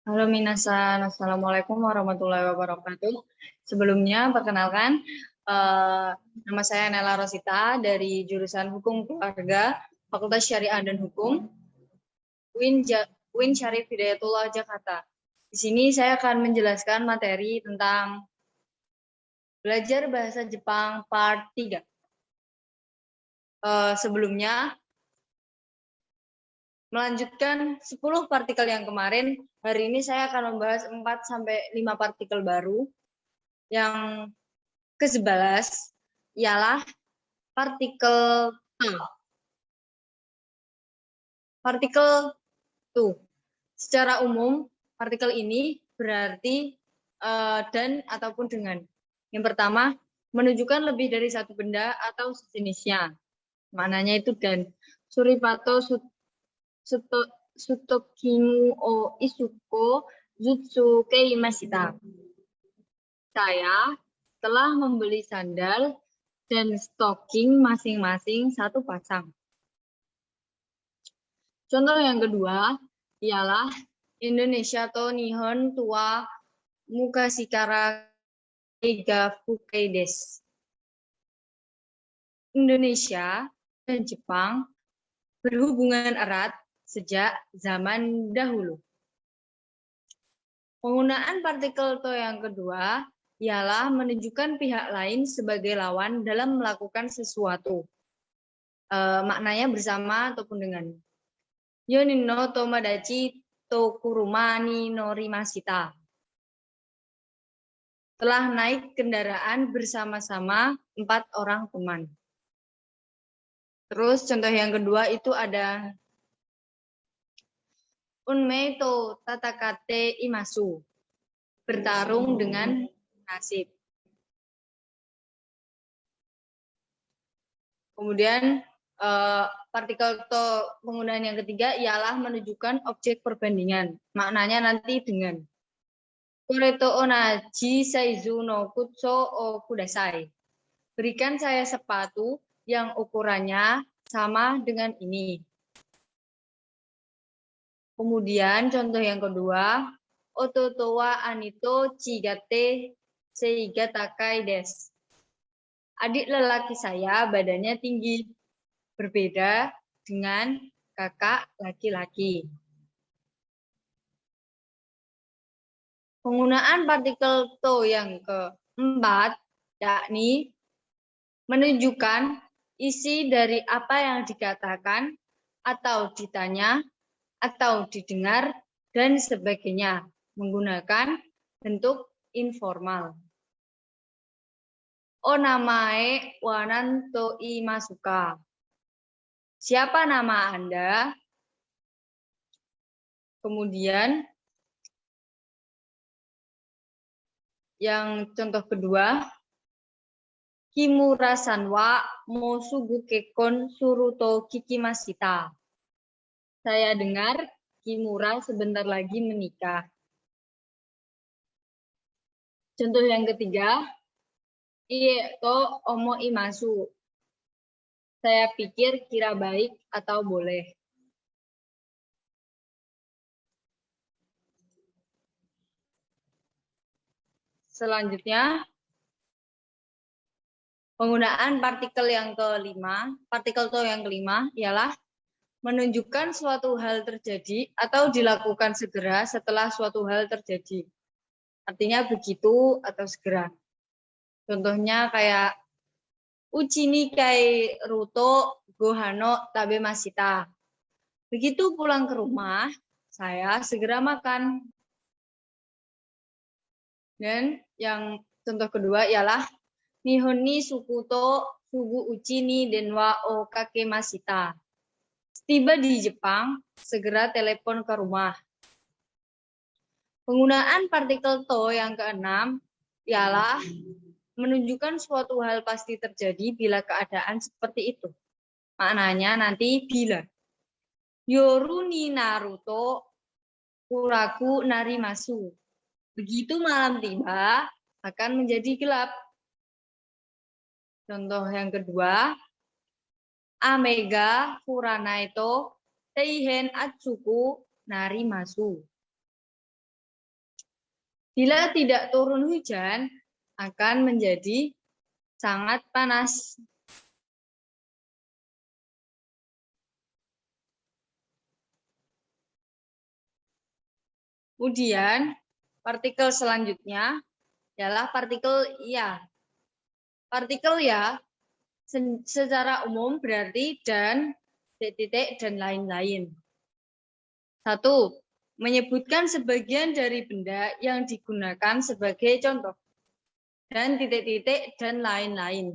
Halo Minasan, Assalamualaikum warahmatullahi wabarakatuh. Sebelumnya, perkenalkan, eh, nama saya Nela Rosita dari jurusan Hukum Keluarga, Fakultas Syariah dan Hukum, UIN Syarif Hidayatullah Jakarta. Di sini saya akan menjelaskan materi tentang belajar bahasa Jepang part 3. Sebelumnya, melanjutkan 10 partikel yang kemarin, hari ini saya akan membahas 4 sampai 5 partikel baru. Yang ke-11 ialah partikel T. Partikel tu. Secara umum, partikel ini berarti dan ataupun dengan. Yang pertama, menunjukkan lebih dari satu benda atau sejenisnya. Maknanya itu dan. Suripato Sutokimu o Isuko Jutsu Keimashita. Saya telah membeli sandal dan stocking masing-masing satu pasang. Contoh yang kedua ialah Indonesia to Nihon tua Mukashikara Eiga Fukai desu. Indonesia dan Jepang berhubungan erat sejak zaman dahulu. Penggunaan partikel to yang kedua ialah menunjukkan pihak lain sebagai lawan dalam melakukan sesuatu. Maknanya bersama ataupun dengan. Yonin no tomodachi to kuruma ni norimashita. Telah naik kendaraan bersama-sama 4 orang teman. Terus contoh yang kedua itu ada unmei to tatakate imasu. Bertarung dengan nasib. Kemudian partikel to penggunaan yang ketiga ialah menunjukkan objek perbandingan. Maknanya nanti dengan. Koreto onaji saizu no kutsu o kudasai. Berikan saya sepatu yang ukurannya sama dengan ini. Kemudian contoh yang kedua, ototo wa anito chigate seiga takai desu. Adik lelaki saya badannya tinggi, berbeda dengan kakak laki-laki. Penggunaan partikel to yang keempat, yakni menunjukkan isi dari apa yang dikatakan atau ditanya atau didengar dan sebagainya menggunakan bentuk informal. Onamae wananto imasuka. Siapa nama Anda? Kemudian yang contoh kedua, Kimura-san wa mosugu kekon suruto kikimashita. Saya dengar Kimura sebentar lagi menikah. Contoh yang ketiga, Ie to omo imasu. Saya pikir kira baik atau boleh. Selanjutnya, penggunaan partikel yang kelima, partikel to yang kelima ialah menunjukkan suatu hal terjadi atau dilakukan segera setelah suatu hal terjadi. Artinya begitu atau segera. Contohnya kayak uchi ni kai ruto gohano tabemashita. Begitu pulang ke rumah, saya segera makan. Dan yang contoh kedua ialah Nihon ni suku to sugu uchi ni denwa o kakemashita. Tiba di Jepang, segera telepon ke rumah. Penggunaan partikel to yang keenam ialah menunjukkan suatu hal pasti terjadi bila keadaan seperti itu. Maknanya nanti bila. Yoru ni Naruto kuraku narimasu. Begitu malam tiba, akan menjadi gelap. Contoh yang kedua, Amega Furanaito Teihen Atsuku Narimasu. Bila tidak turun hujan, akan menjadi sangat panas. Kemudian, partikel selanjutnya adalah partikel ya. Partikel ya secara umum berarti dan, titik, dan lain-lain. 1. Menyebutkan sebagian dari benda yang digunakan sebagai contoh. Dan titik-titik dan lain-lain.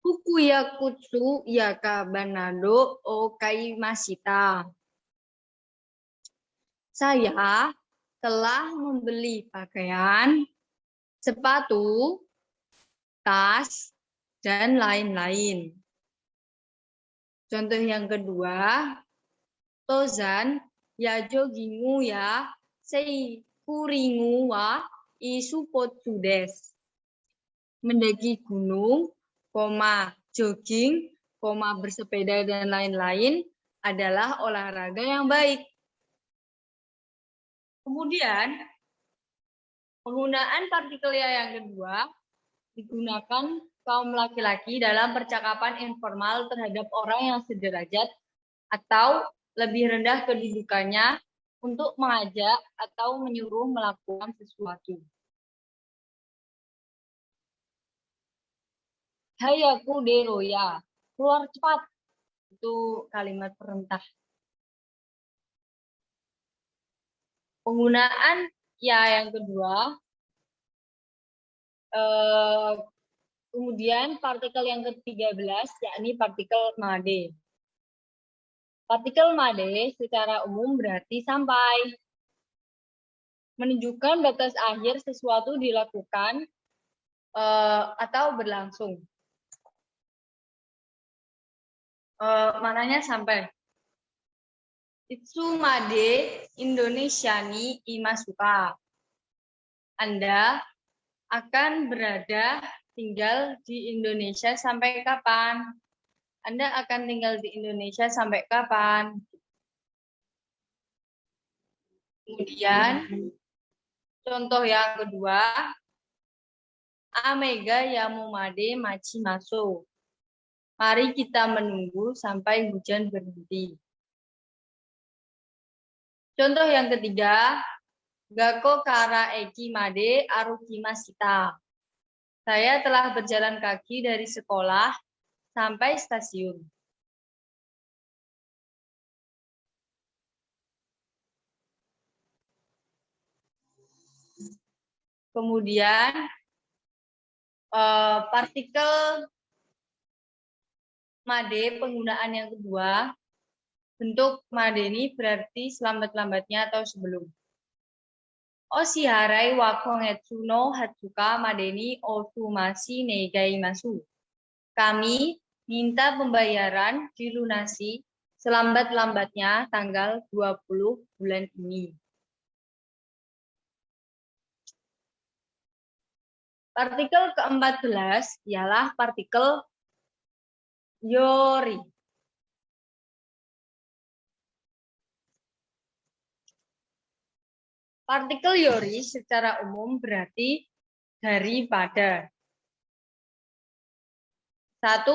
Fukuyakutsu yakabanado okaimashita. Saya telah membeli pakaian, sepatu, tas, dan lain-lain. Contoh yang kedua, Tozan yajogingu ya seikuringu wa isupotsu desu. Mendaki gunung, jogging, bersepeda, dan lain-lain adalah olahraga yang baik. Kemudian, penggunaan partikel ya yang kedua digunakan kaum laki-laki dalam percakapan informal terhadap orang yang sederajat atau lebih rendah kedudukannya untuk mengajak atau menyuruh melakukan sesuatu. Hayaku deroya, keluar cepat. Itu kalimat perintah. Penggunaan ya yang kedua, kemudian partikel yang ke-13, yakni partikel made. Partikel made secara umum berarti sampai. Menunjukkan batas akhir sesuatu dilakukan atau berlangsung. Mananya sampai. Itsumade Indonesiani imasuka. Anda akan berada tinggal di Indonesia sampai kapan? Anda akan tinggal di Indonesia sampai kapan? Kemudian, contoh yang kedua, Amega yamumade machimasu. Mari kita menunggu sampai hujan berhenti. Contoh yang ketiga, Gakko kara eki made arukimashita. Saya telah berjalan kaki dari sekolah sampai stasiun. Kemudian, partikel made penggunaan yang kedua, bentuk made ini berarti selambat-lambatnya atau sebelum. Oshiharai wa kongetsu no hatsuka madeni otsumasi negaimasu. Kami minta pembayaran dilunasi selambat-lambatnya tanggal 20 bulan ini. Partikel ke-14 ialah partikel yori. Partikel yori secara umum berarti daripada. 1.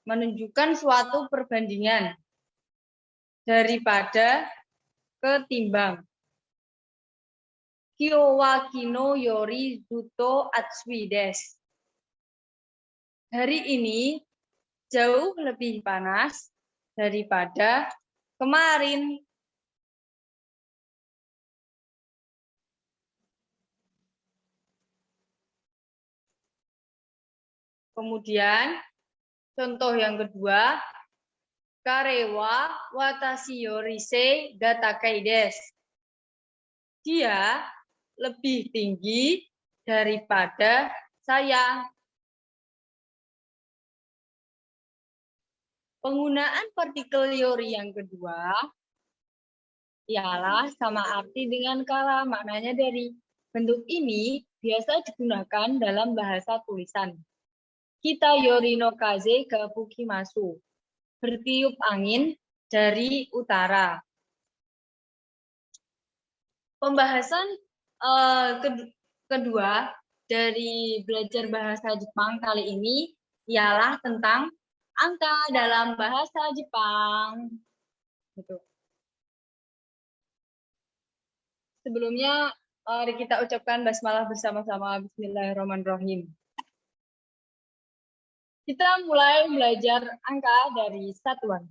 Menunjukkan suatu perbandingan. Daripada, ketimbang. Kyo wa kino yori zuto atsui desu. Hari ini jauh lebih panas daripada kemarin. Kemudian, contoh yang kedua, karewa watashi yorise gatakai desu. Dia lebih tinggi daripada saya. Penggunaan partikel yori yang kedua ialah sama arti dengan kara, maknanya dari. Bentuk ini biasa digunakan dalam bahasa tulisan. Kita yori no kaze ga fukimasu. Bertiup angin dari utara. Pembahasan kedua dari belajar bahasa Jepang kali ini ialah tentang angka dalam bahasa Jepang. Gitu. Sebelumnya, mari kita ucapkan basmalah bersama-sama. Bismillahirrahmanirrahim. Kita mulai belajar angka dari satuan.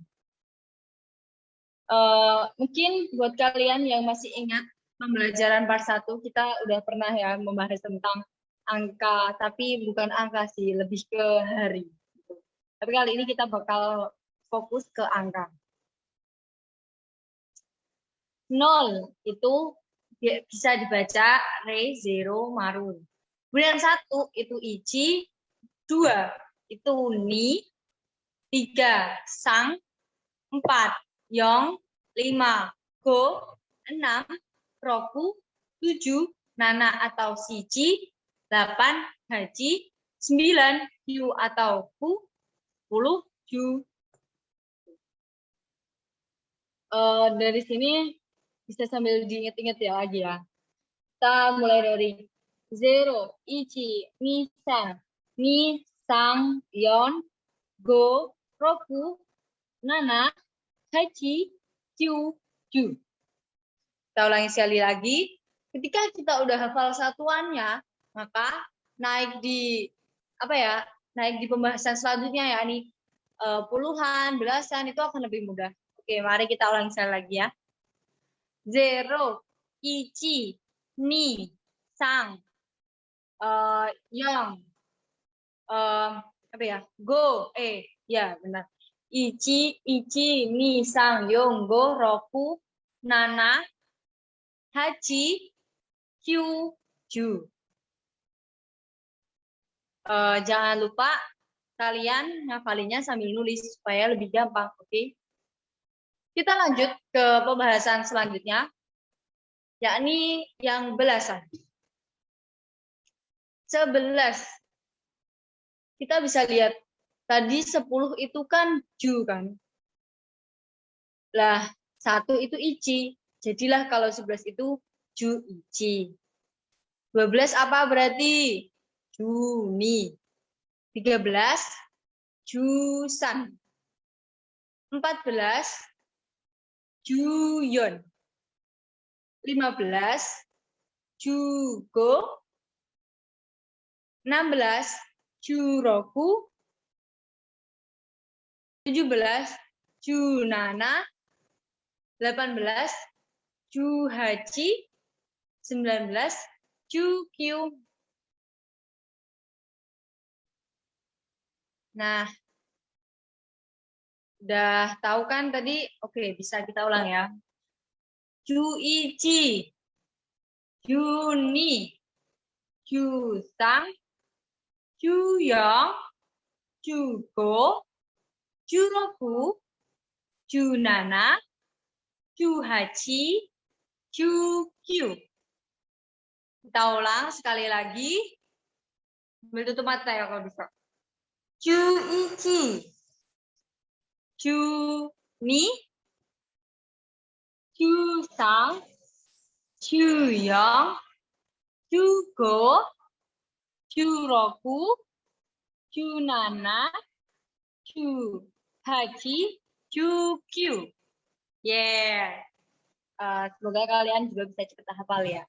Mungkin buat kalian yang masih ingat pembelajaran part 1, kita udah pernah ya membahas tentang angka, tapi bukan angka sih, lebih ke hari. Tapi kali ini kita bakal fokus ke angka. 0 itu bisa dibaca Rei, Zero, Maru. Kemudian 1 itu Ichi, 2 itu Ni, 3 Sang, 4 Yong, 5 Go, 6 Roku, 7 Nana atau Shichi, 8 Haji, 9 Yu atau Ku, 10 Ju. Dari sini bisa sambil diinget-inget ya lagi ya. Kita mulai dari 0, Ichi, Ni, San, Ni, Sang, Yon, Go, Roku, Nana, Haji, Kyu, Ju. Kita ulangi sekali lagi. Ketika kita udah hafal satuannya, maka naik di naik di pembahasan selanjutnya yakni puluhan, belasan itu akan lebih mudah. Oke, mari kita ulangi sekali lagi ya. 0, Ichi, Ni, Sang, Yong, Go, ya benar. Ichi, Ni, Sang, Yong, Go, Roku, Nana, Haji, Kyu, Ju. Jangan lupa kalian ngafalinya sambil nulis supaya lebih gampang, oke? Kita lanjut ke pembahasan selanjutnya, yakni yang belasan. 11. Kita bisa lihat, tadi 10 itu kan Ju kan? Lah, 1 itu Ichi. Jadilah kalau 11 itu Ju Ichi. 12 apa berarti? Juni. 13 Jusan. 14 Juyon. 15 Jugo. 16 Juroku. 17 Junana. 18 Juhaji. 19 Jukyu. Nah, udah tahu kan tadi? Oke, bisa kita ulang ya. Juichi, Juni, Jusang, Juyong, Jugo, Juroku, Junana, Juhaji, Jukyu. Kita ulang sekali lagi. Sambil tutup mata ya kalau bisa. Juichi, Juni, Jusang, Juyong, Jugo, Juroku, Junana, Juhaji, Jukyu. Yeah. Semoga kalian juga bisa cepat hafal ya.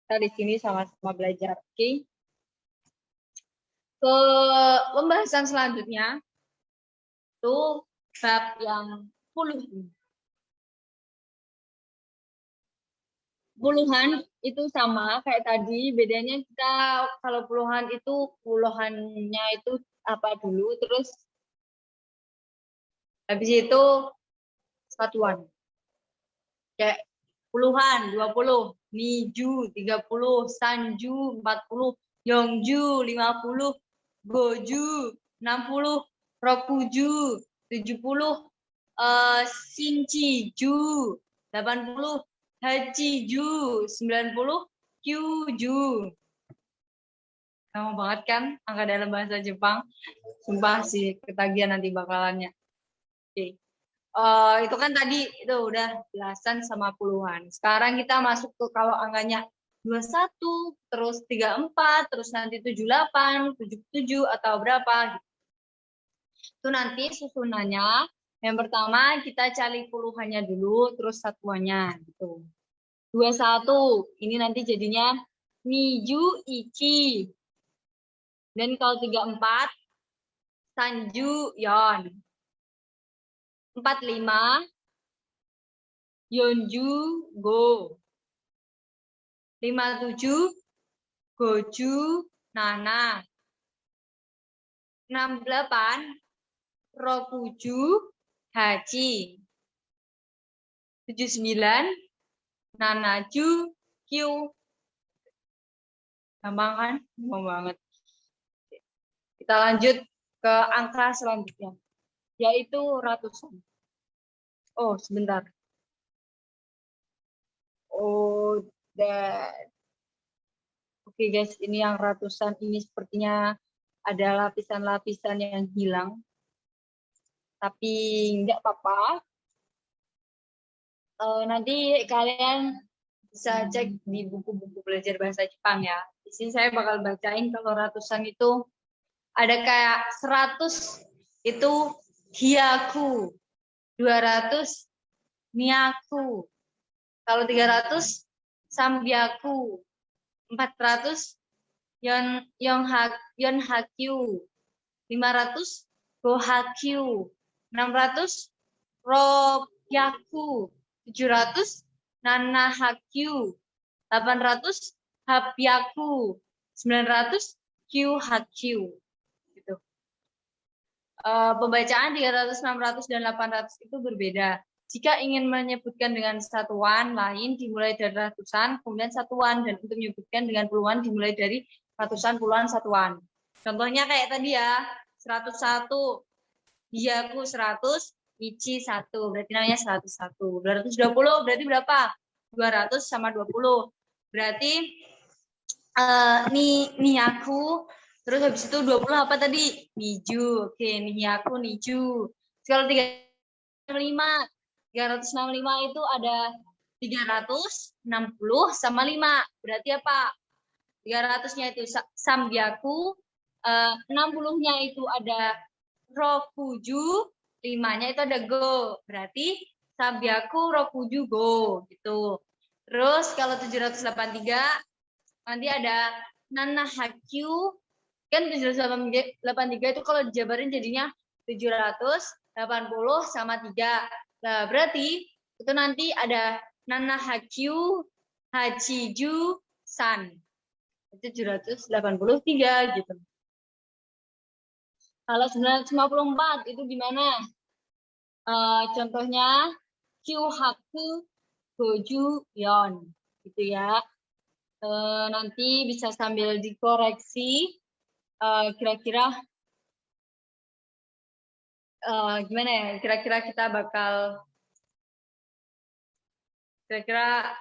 Kita di sini sama-sama belajar. Oke. Ke pembahasan selanjutnya itu bab yang puluhan itu sama kayak tadi, bedanya kita kalau puluhan itu puluhannya itu apa dulu, terus habis itu satuan. Kayak puluhan 20, Niju 30, Sanju 40, Yongju 50, Goju 60, Rokuju 70, Shinchiju 80, Hachiju 90, Kyuju. Gampang banget kan angka dalam bahasa Jepang? Sumpah sih ketagihan nanti bakalannya. Oke. Itu kan tadi itu udah belasan sama puluhan. Sekarang kita masuk ke kalau angkanya 21, terus 34, terus nanti 78, 77 atau berapa. Itu nanti susunannya. Yang pertama kita cari puluhannya dulu, terus satuannya gitu. 21, ini nanti jadinya Niju Ichi. Dan kalau 34, Sanju Yon. 45, Yonju Go. 57, Goju Nana. 68, Rokuju Haji. 79, Nanaju Q. Gampang kan? Gampang banget. Kita lanjut ke angka selanjutnya, yaitu ratusan. Oh, sebentar. Oh, that. Oke guys, ini yang ratusan ini sepertinya ada lapisan-lapisan yang hilang. Tapi nggak apa-apa. Nanti kalian bisa cek di buku-buku belajar bahasa Jepang ya. Di sini saya bakal bacain kalau ratusan itu ada kayak 100 itu hyaku, 200 miyaku. Kalau 300 sambyaku, 400 yonhakyu, 500 gohakyu, 600 ropyaku, 700 nanahakyu, 800 hapyaku, 900 kyuhakyu. Gitu. Pembacaan 300, 600, dan 800 itu berbeda. Jika ingin menyebutkan dengan satuan lain dimulai dari ratusan, kemudian satuan, dan untuk menyebutkan dengan puluhan dimulai dari ratusan, puluhan, satuan. Contohnya kayak tadi ya, 101, Hiyaku 100, Ichi 1, berarti namanya 101. 220 berarti berapa? 200 sama 20. Berarti niyaku, terus habis itu 20 apa tadi? Niju. Oke, niyaku, niju. Kalau 365 itu ada 360 sama 5. Berarti apa? 300-nya itu sambyaku, 60-nya itu ada rokuju, 5-nya itu ada go. Berarti sambyaku rokuju go gitu. Terus kalau 783 nanti ada nanahakyu. Kan 783 itu kalau dijabarin jadinya 780 sama 3. Nah, berarti itu nanti ada nanahakyu hachiju san. 783 gitu. Kalau 954 itu gimana? Contohnya kyuhaku goju yon gitu ya. Nanti bisa sambil dikoreksi kira-kira gimana ya, kira-kira kita bakal kira-kira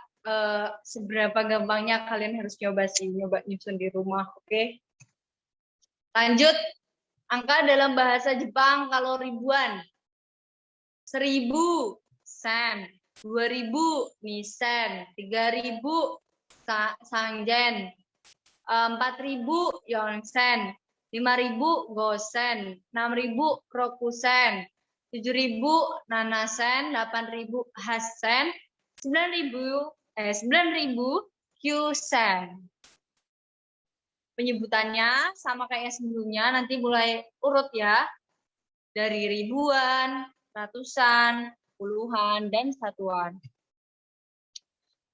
seberapa gampangnya kalian harus nyoba nyusun di rumah. Oke, lanjut. Angka dalam bahasa Jepang kalau ribuan: 1000 sen, 2000 nisen, 3000 sangen, 4000 yonsen, 5000 gosen, 6000 rokusen, 7000 nanasen, 8000 hasen, 9000 kyusen. Penyebutannya sama kayak sebelumnya, nanti mulai urut ya. Dari ribuan, ratusan, puluhan, dan satuan.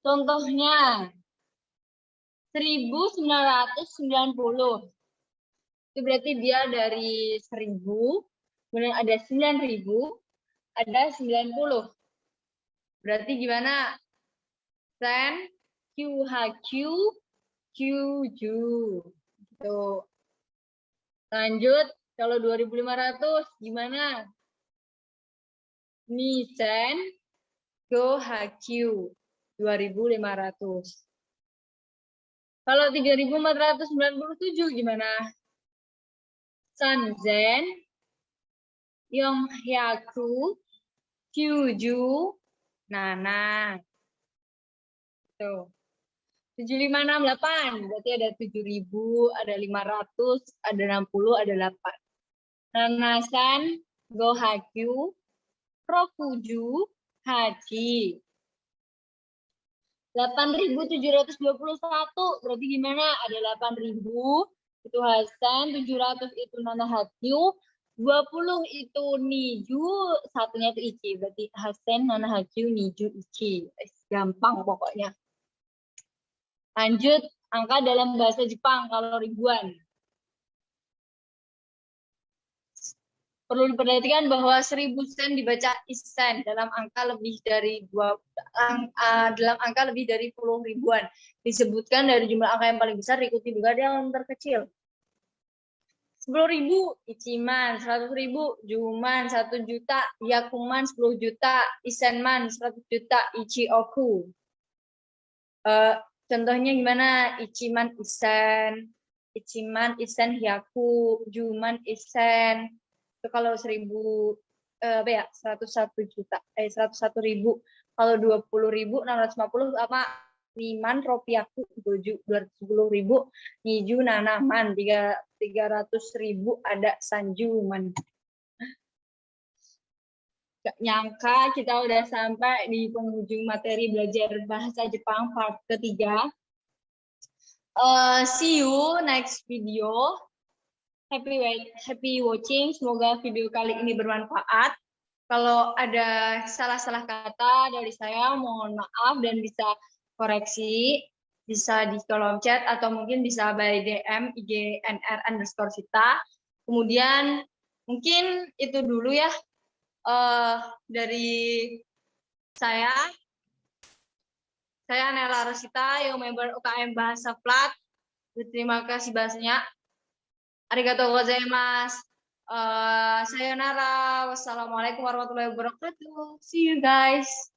Contohnya 1990. Itu berarti dia dari 1000, kemudian ada 9000, ada 90. Berarti gimana? Sen, QHQ, Qju. Gitu. Lanjut, kalau 2500 gimana? Nisen, GoHQ 2500. Kalau 3497 gimana? Sanzen, Yonghyaku Kyuju, Nana. Tuh. 7568, berarti ada 7.000, ada 500, ada 60, ada 8. Nanasan, Gohakyu, Rokuju, Haji. 8.721, berarti gimana? Ada 8.000, itu Hasan, 700 itu Nana Hakyu, 20 itu Niju, satunya itu Ichi. Berarti Hasan, Nana Hakyu, Niju, Ichi. Gampang pokoknya. Lanjut, angka dalam bahasa Jepang kalau ribuan. Perlu diperhatikan bahwa 1000 sen dibaca isen dalam angka lebih dari dalam angka lebih dari 10 ribuan. Disebutkan dari jumlah angka yang paling besar diikuti juga yang terkecil. 10.000 Ichiman, 100.000 Juman, 1 juta Yakuman, 10 juta Isenman, 100 juta Ichioku. Contohnya gimana? Ichiman Isen, Ichiman Isen Hyaku, Juman Isen. Itu kalau 101 juta, 101.000. Kalau 20.000, 650 apa? Liman Ropiaku, 210.000. Niju Nanaman, 300.000 ada Sanjuman. Gak nyangka kita udah sampai di penghujung materi belajar bahasa Jepang part ketiga. See you next video. Happy watching. Semoga video kali ini bermanfaat. Kalau ada salah-salah kata dari saya, mohon maaf dan bisa koreksi. Bisa di kolom chat atau mungkin bisa by DM IGNR_Sita. Kemudian mungkin itu dulu ya dari saya. Saya Nela Rosita, yang member UKM Bahasa Plat. Terima kasih banyak. Arigatou gozaimasu. Sayonara. Wassalamualaikum warahmatullahi wabarakatuh. See you guys.